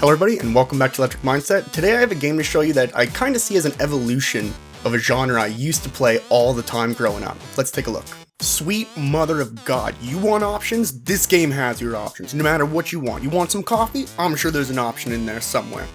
Hello everybody and welcome back to Electric Mindset. Today I have a game to show you that I kind of see as an evolution of a genre I used to play all the time growing up. Let's take a look. Sweet mother of God, you want options? This game has your options, no matter what you want. You want some coffee? I'm sure there's an option in there somewhere.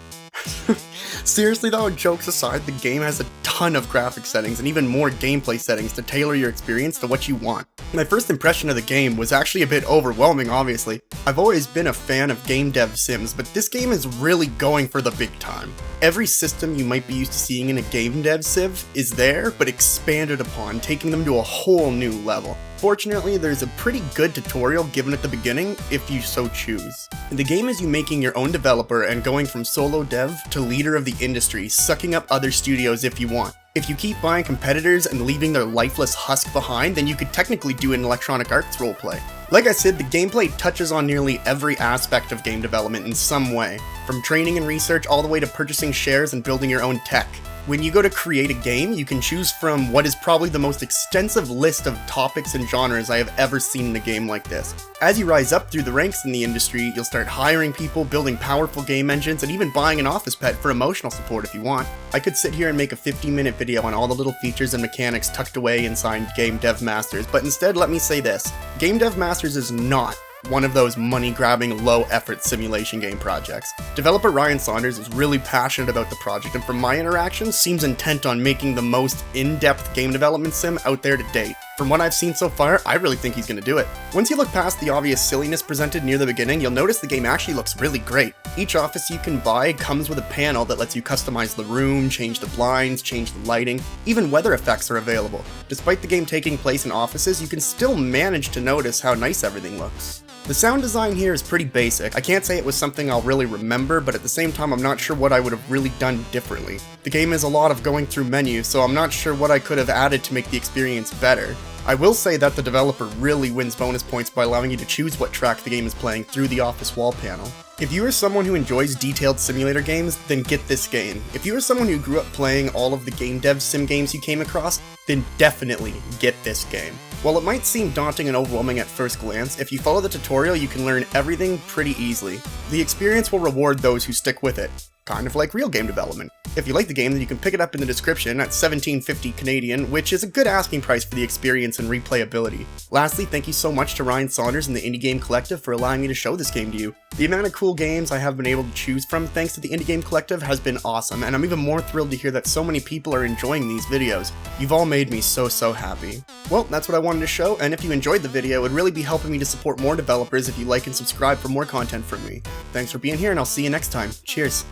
Seriously though, jokes aside, the game has a ton of graphic settings and even more gameplay settings to tailor your experience to what you want. My first impression of the game was actually a bit overwhelming, obviously. I've always been a fan of game dev sims, but this game is really going for the big time. Every system you might be used to seeing in a game dev civ is there, but expanded upon, taking them to a whole new level. Fortunately, there's a pretty good tutorial given at the beginning, if you so choose. The game is you making your own developer and going from solo dev to leader of the industry, sucking up other studios if you want. If you keep buying competitors and leaving their lifeless husk behind, then you could technically do an Electronic Arts roleplay. Like I said, the gameplay touches on nearly every aspect of game development in some way, from training and research all the way to purchasing shares and building your own tech. When you go to create a game, you can choose from what is probably the most extensive list of topics and genres I have ever seen in a game like this. As you rise up through the ranks in the industry, you'll start hiring people, building powerful game engines, and even buying an office pet for emotional support if you want. I could sit here and make a 15-minute video on all the little features and mechanics tucked away inside Game Dev Masters, but instead let me say this. Game Dev Masters is not one of those money-grabbing, low-effort simulation game projects. Developer Ryan Saunders is really passionate about the project, and from my interactions, seems intent on making the most in-depth game development sim out there to date. From what I've seen so far, I really think he's gonna do it. Once you look past the obvious silliness presented near the beginning, you'll notice the game actually looks really great. Each office you can buy comes with a panel that lets you customize the room, change the blinds, change the lighting, even weather effects are available. Despite the game taking place in offices, you can still manage to notice how nice everything looks. The sound design here is pretty basic. I can't say it was something I'll really remember, but at the same time I'm not sure what I would have really done differently. The game is a lot of going through menus, so I'm not sure what I could have added to make the experience better. I will say that the developer really wins bonus points by allowing you to choose what track the game is playing through the office wall panel. If you are someone who enjoys detailed simulator games, then get this game. If you are someone who grew up playing all of the game dev sim games you came across, then definitely get this game. While it might seem daunting and overwhelming at first glance, if you follow the tutorial you can learn everything pretty easily. The experience will reward those who stick with it, kind of like real game development. If you like the game, then you can pick it up in the description at $17.50 Canadian, which is a good asking price for the experience and replayability. Lastly, thank you so much to Ryan Saunders and the Indie Game Collective for allowing me to show this game to you. The amount of cool games I have been able to choose from thanks to the Indie Game Collective has been awesome, and I'm even more thrilled to hear that so many people are enjoying these videos. You've all made me so happy. Well, that's what I wanted to show, and if you enjoyed the video, it would really be helping me to support more developers if you like and subscribe for more content from me. Thanks for being here, and I'll see you next time. Cheers!